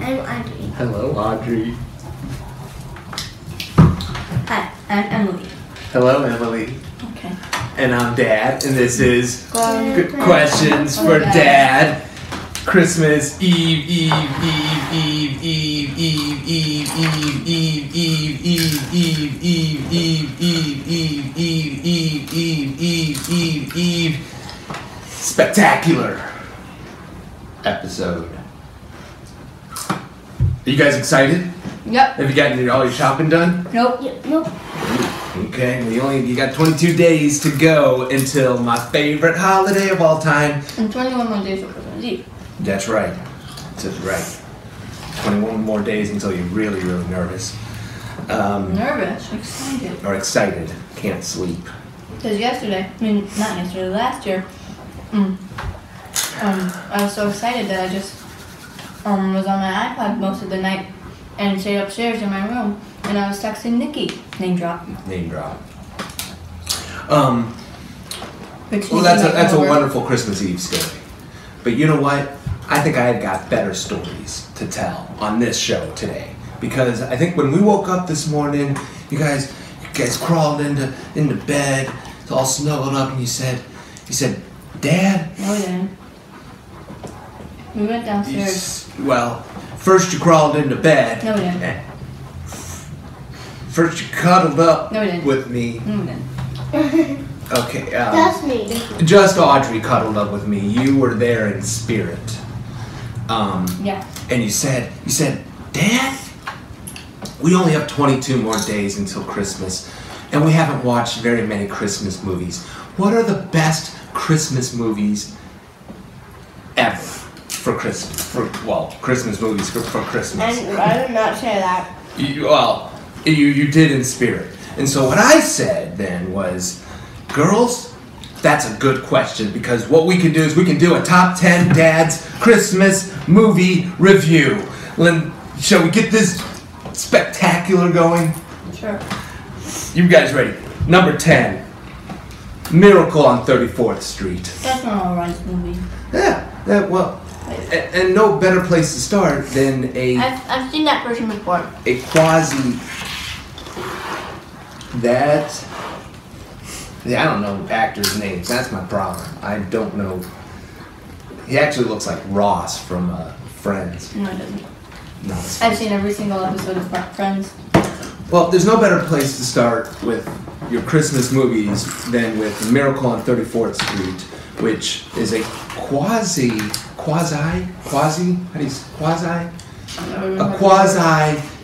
I'm Audrey. Hello, Audrey. Hi, I'm Emily. Hello, Emily. Okay. And I'm Dad, and this is Good Questions for Dad. Christmas Eve, Eve, Eve, Eve, Eve, Eve, Eve, Eve, Eve, Eve, Eve, Eve, Eve, Eve, Eve, Eve, Eve, Eve, Eve. Spectacular episode. Are you guys excited? Yep. Have you gotten all your shopping done? Nope. Nope. Okay, you got 22 days to go until my favorite holiday of all time. And 21 more days for Christmas Eve. That's right. That's right. 21 more days until you're really, really nervous. Nervous, excited. Or excited. Can't sleep. Because not yesterday, last year, I was so excited that I just was on my iPad most of the night and stayed upstairs in my room and I was texting Nikki. Name drop. Name drop. Which Well, that's a wonderful Christmas Eve story. But you know what? I think I had got better stories to tell on this show today. Because I think when we woke up this morning, you guys crawled into bed, all snuggled up, and you said, Dad? No, we didn't. We went downstairs. Well, first you crawled into bed. No, we didn't. First you cuddled up No, we didn't. with me. No, we didn't. Okay. That's me. Just Audrey cuddled up with me. You were there in spirit. Yeah. And you said, Dad, we only have 22 more days until Christmas, and we haven't watched very many Christmas movies. What are the best Christmas movies ever for Christmas? Christmas movies for Christmas. And I did not say that. You did in spirit. And so what I said then was, girls, that's a good question, because what we can do is we can do a top 10 Dad's Christmas movie review. Lynn, shall we get this spectacular going? Sure. You guys ready? Number 10, Miracle on 34th Street. That's not a Ryan's movie. Yeah, and no better place to start than I've seen that version before. a quasi. I don't know actors' names. That's my problem. I don't know. He actually looks like Ross from Friends. No, it doesn't. No, I've seen every single episode of Friends. well, there's no better place to start with your Christmas movies than with Miracle on 34th Street, which is a quasi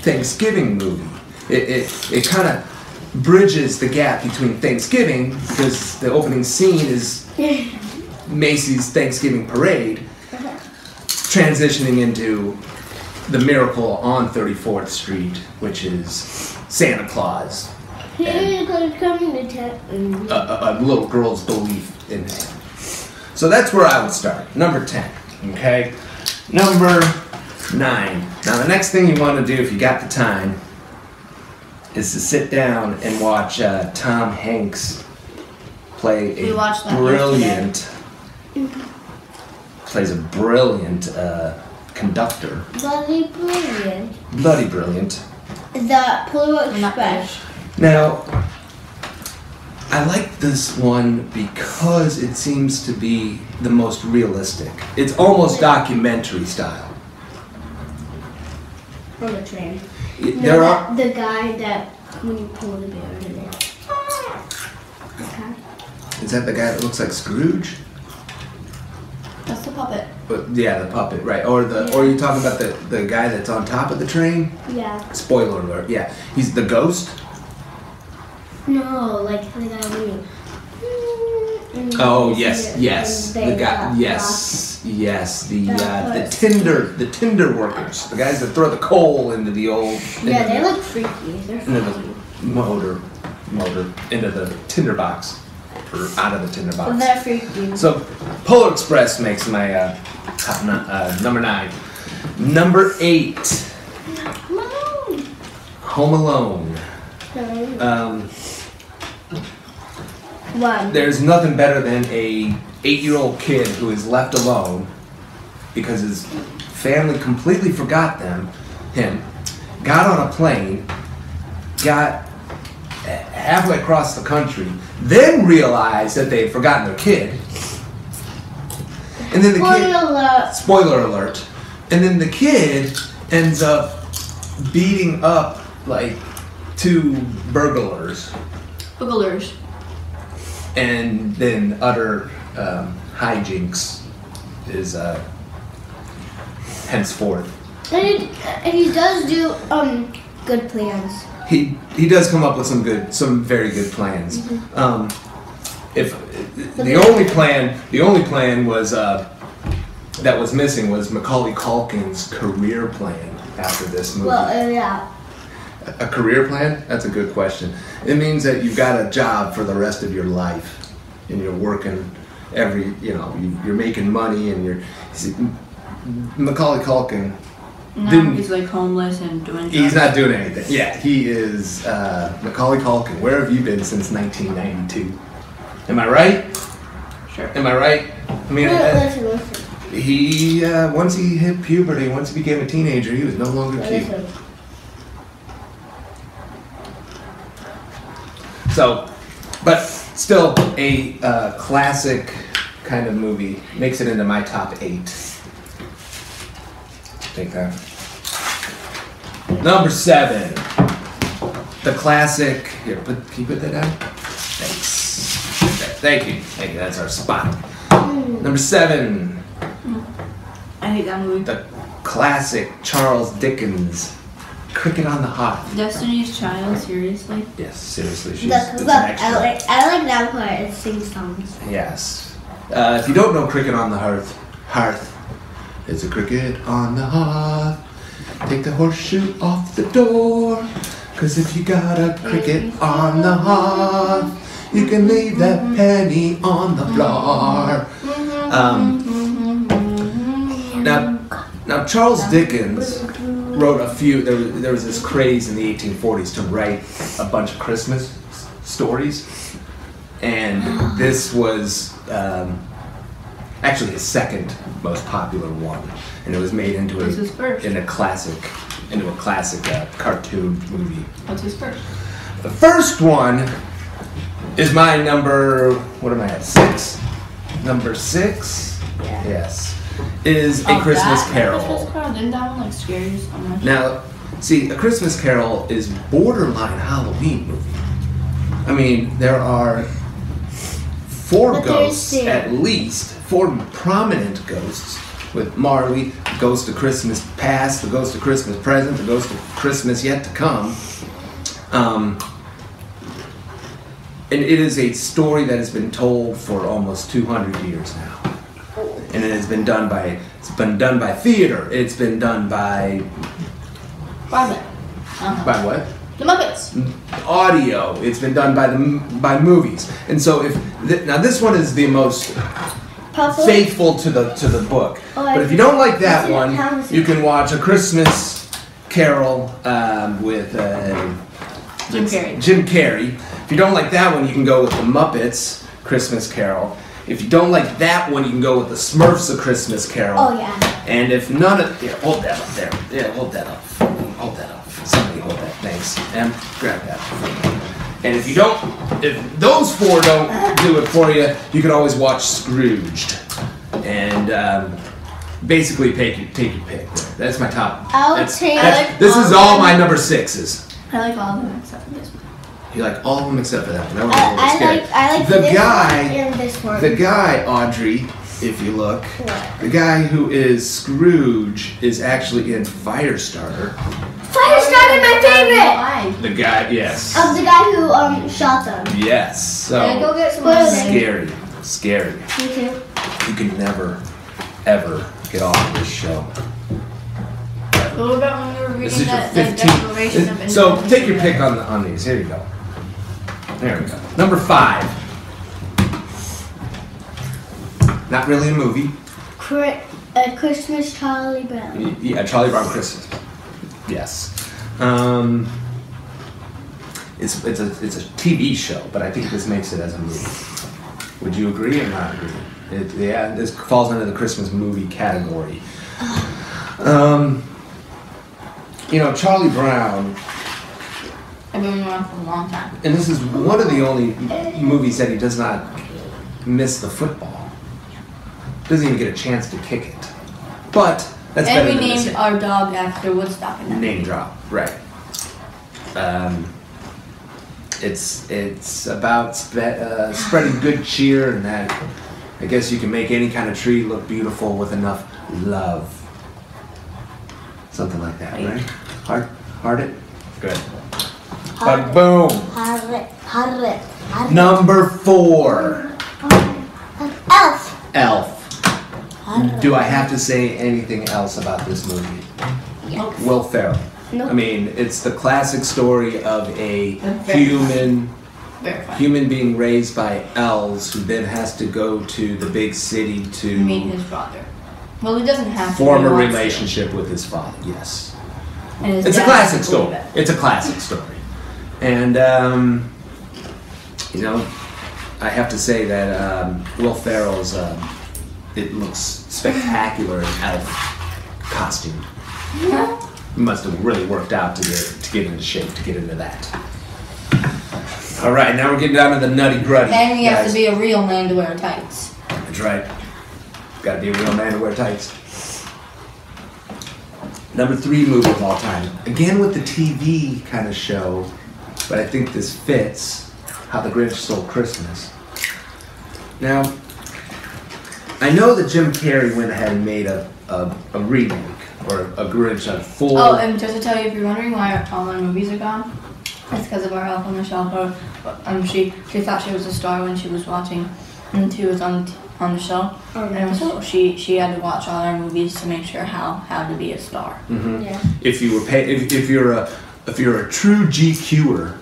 Thanksgiving movie. It kind of bridges the gap between Thanksgiving, because the opening scene is Macy's Thanksgiving Parade, transitioning into the Miracle on 34th Street, which is Santa Claus. He's gonna come to town. A little girl's belief in him. So that's where I would start. Number 10. Okay? Number 9. Now the next thing you want to do if you got the time is to sit down and watch Tom Hanks play We watched that plays a brilliant conductor. Bloody brilliant. Bloody brilliant. The Polar Not Express. Now, I like this one because it seems to be the most realistic. It's almost documentary style. For the train. There are The guy that when you pull the bear in it. Okay. Is that the guy that looks like Scrooge? That's the puppet. But yeah, the puppet, right? Or are you talking about the guy that's on top of the train? Yeah. Spoiler alert. Yeah, he's the ghost. No, like the guy when you. Oh yes. The guy. Yes. The Tinder workers, the guys that throw the coal into the old. Yeah, they look freaky. They're Into freaky. the motor into the tinder box, or out of the tinder box. They're freaky. So, Polar Express makes my number 9. Number 8, Mom. Home Alone. One. There's nothing better than a 8-year-old kid who is left alone because his family completely forgot him, got on a plane, got halfway across the country, then realized that they had forgotten their kid. And then the kid, spoiler alert, and then the kid ends up beating up like 2 burglars. And then utter hijinks is henceforth. And he does do good plans. He does come up with some very good plans. Mm-hmm. If the only plan was that was missing was Macaulay Culkin's career plan after this movie. Well, yeah. A career plan? That's a good question. It means that you've got a job for the rest of your life, and you're working you're making money, and Macaulay Culkin. No, he's like homeless and doing drugs. He's not doing anything. Yeah, he is Macaulay Culkin. Where have you been since 1992? Am I right? Sure. Am I right? I mean, Listen. he once he hit puberty, once he became a teenager, he was no longer cute. Listen. So, but still a classic kind of movie. Makes it into my top 8. Take that. Number 7. The classic. Here, can you put that down? Thanks. Okay, thank you. That's our spot. Number 7. I hate that movie. The classic Charles Dickens, Cricket on the Hearth. Destiny's Child, seriously? Yes, seriously. Look, I like that part. It sings songs. Yes. If you don't know Cricket on the Hearth, there's a cricket on the hearth. Take the horseshoe off the door. 'Cause if you got a cricket on the hearth, you can leave that penny on the floor. Now Charles Dickens wrote a few. There was this craze in the 1840s to write a bunch of Christmas stories, and this was actually his second most popular one, and it was made into a classic cartoon movie. What's his first? The first one is my number. What am I at? 6. Number 6. Yeah. Yes. Is A Christmas Carol. Christmas Carol? Didn't that one like scare you so much? Now, see, A Christmas Carol is borderline Halloween movie. I mean, there are 4 ghosts, at least 4 prominent ghosts, with Marley, the ghost of Christmas past, the ghost of Christmas present, the ghost of Christmas yet to come. And it is a story that has been told for almost 200 years now. And it has been done by theater. It's been done by By what? The Muppets. Audio. It's been done by movies. And so now this one is the most faithful to the book. But if you don't like that one, you can watch A Christmas Carol with Jim Carrey. Jim Carrey. If you don't like that one, you can go with the Muppets Christmas Carol. If you don't like that one, you can go with the Smurfs A Christmas Carol. Oh yeah. And if none of hold that up there. Yeah, hold that up. Hold that up. Somebody hold that. Thanks. And grab that. And if those 4 don't do it for you, you can always watch Scrooged. And basically take your pick. That's my top. This is all my number 6s. I like all of them except for this one. You like all of them except for that one. That one's I like the this guy. one and this one. The guy, Audrey, if you look, the guy who is Scrooge is actually in Firestarter. Firestarter, my favorite. The guy, yes. Of the guy who shot them. Yes. So Can I go get some scary. Me too. You can never, ever get off of this show. What about when we were This reading is your that Declaration of 15th. So Independence? take your pick on these. Here you go. There we go. Number 5. Not really a movie. A Christmas Charlie Brown. Yeah, Charlie Brown Christmas. Yes. It's a TV show, but I think this makes it as a movie. Would you agree or not agree? Yeah, this falls under the Christmas movie category. Charlie Brown, I've been around for a long time. and this is one of the only movies that he does not miss the football. Doesn't even get a chance to kick it. But that's And better we than named missing. our dog after Woodstock in that Name movie. drop, right? It's about spreading good cheer, and that I guess you can make any kind of tree look beautiful with enough love. Something like that, right? Heart it? Good. But boom! Number 4. Elf. Elf. Do I have to say anything else about this movie? Yes. Will Ferrell. No. I mean, it's the classic story of a Very Very funny. human being raised by elves who then has to go to the big city to Meet his father. Well, he doesn't have to. form but a he wants to. relationship with his father. Yes. And his It's a dad classic doesn't believe story. it. It's a classic story. And, I have to say that Will Ferrell's, it looks spectacular in elf costume. He must have really worked out to get into shape, to get into that. All right, now we're getting down to the nutty gruddy. And he has guys. to be a real man to wear tights. That's right. Got to be a real man to wear tights. Number 3 movie of all time. Again with the TV kind of show, but I think this fits. How the Grinch Stole Christmas. Now, I know that Jim Carrey went ahead and made a remake or a Grinch, a full. Oh, and just to tell you, if you're wondering why all our movies are gone, it's because of our Elf on the Shelf. She thought she was a star when she was watching, and she was on the show, and so she had to watch all our movies to make sure how to be a star. Mhm. Yeah. If you were if you're a true GQer,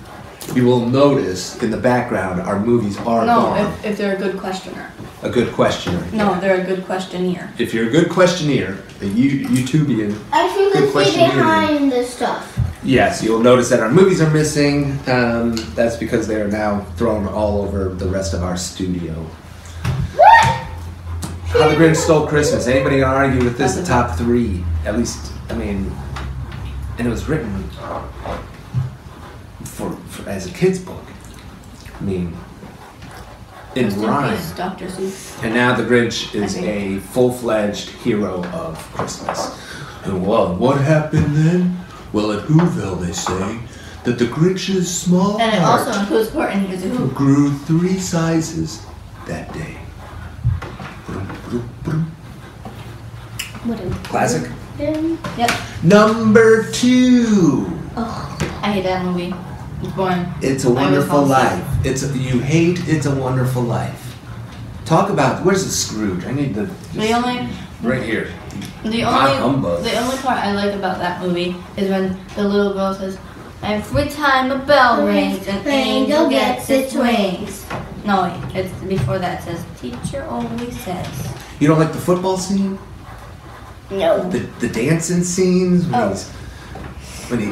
you will notice in the background our movies are No, gone. if they're a good questioner. A good questioner. No, they're a good questionnaire. If you're a good questionnaire, a YouTubian, I feel Good the question, thing behind the stuff. yes, you'll notice that our movies are missing. That's because they are now thrown all over the rest of our studio. What? How the Grinch Stole Christmas. Anybody gonna argue with this? The That's top 3, at least. I mean, and it was written for as a kid's book. I mean, in Rest in rhyme. peace, Dr. Seuss. And now the Grinch is I a full-fledged hero of Christmas. And well, what happened then? Well, at Whoville they say that the Grinch's small And it heart also includes Courtney because of who? grew 3 sizes that day. Classic. Yep. Number 2. I hate that movie. It's boring. It's a I was Wonderful also- Life. You hate It's a Wonderful Life. Talk about, where's the Scrooge? I need the, The only right here. The Ah, humbug. only part I like about that movie is when the little girl says, "Every time a bell rings, an angel gets its wings." No, it's before that. It says, "Teacher always says." You don't like the football scene? No. The dancing scenes when Oh.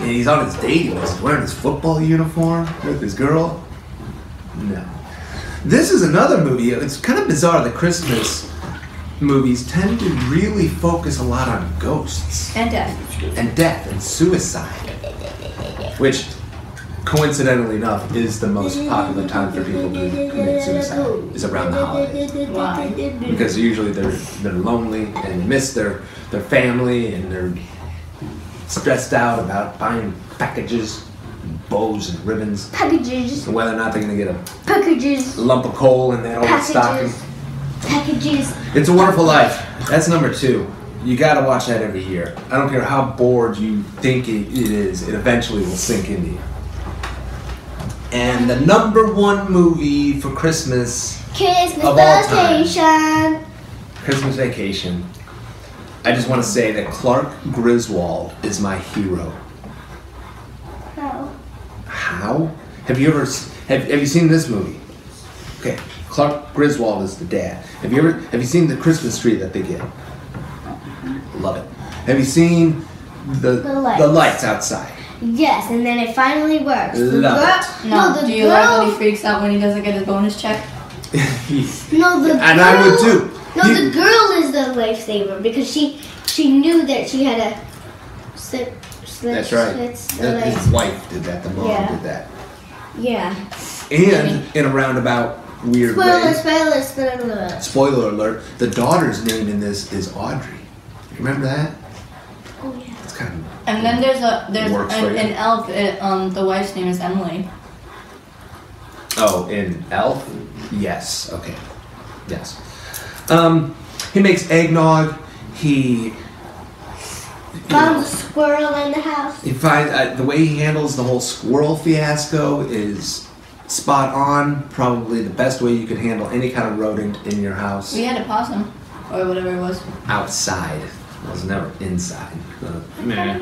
he's on his date and he's wearing his football uniform with his girl? No. This is another movie. It's kind of bizarre that Christmas movies tend to really focus a lot on ghosts And death. and death and suicide, which coincidentally enough is the most popular time for people to commit suicide is around the holidays. Why? Because usually they're lonely and miss their family and they're stressed out about buying packages, and bows and ribbons, Packages. and whether or not they're gonna get a Packages. lump of coal in that old stocking. Packages. It's a Wonderful Life. That's number 2. You gotta watch that every year. I don't care how bored you think it is, it eventually will sink into you. And the number 1 movie for Christmas, Christmas Of all time. Vacation. Christmas Vacation. I just want to say that Clark Griswold is my hero. No. How? Have you seen this movie? Okay, Clark Griswold is the dad. Have you seen the Christmas tree that they get? Love it. Have you seen the lights. lights outside? Yes, and then it finally works. Love No, the do you like when he girl. freaks out when he doesn't get his bonus check? No, the And I would girl- too. No, the girl is the lifesaver because she knew that she had a slit. That's right. His wife did that. The mom did that. Yeah. And in a roundabout weird way. Spoiler. Spoiler alert. The daughter's name in this is Audrey. You remember that? Oh yeah. It's kind of. And then there's Works for you. an elf. The wife's name is Emily. Oh, in Elf? Yes. Okay. Yes. He makes eggnog. He Found a squirrel in the house. He finds the way he handles the whole squirrel fiasco is spot on. Probably the best way you could handle any kind of rodent in your house. We had a possum, or whatever it was. Outside. It was never inside. It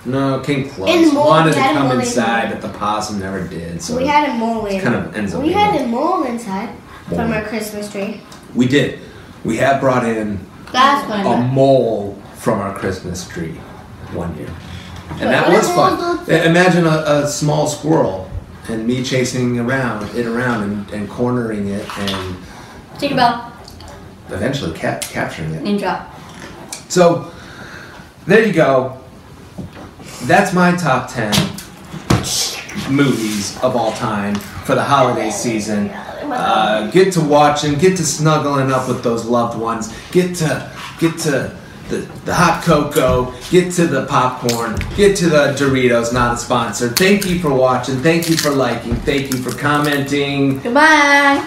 No, came close. In the mole, Wanted to we had a come mole inside, in but the possum never did. So We had a mole in. kind of ends up We being had a- a mole inside from Mole. our Christmas tree. We did. We have brought in That's what I a meant. mole from our Christmas tree one year. And that What was fun. was Imagine a small squirrel and me chasing around and cornering it and Tinkerbell. eventually capturing it. Name drop. So, there you go. That's my top 10 movies of all time for the holiday season. Get to watching, get to snuggling up with those loved ones, get to the hot cocoa, get to the popcorn, get to the Doritos, not a sponsor. Thank you for watching, thank you for liking, thank you for commenting. Goodbye.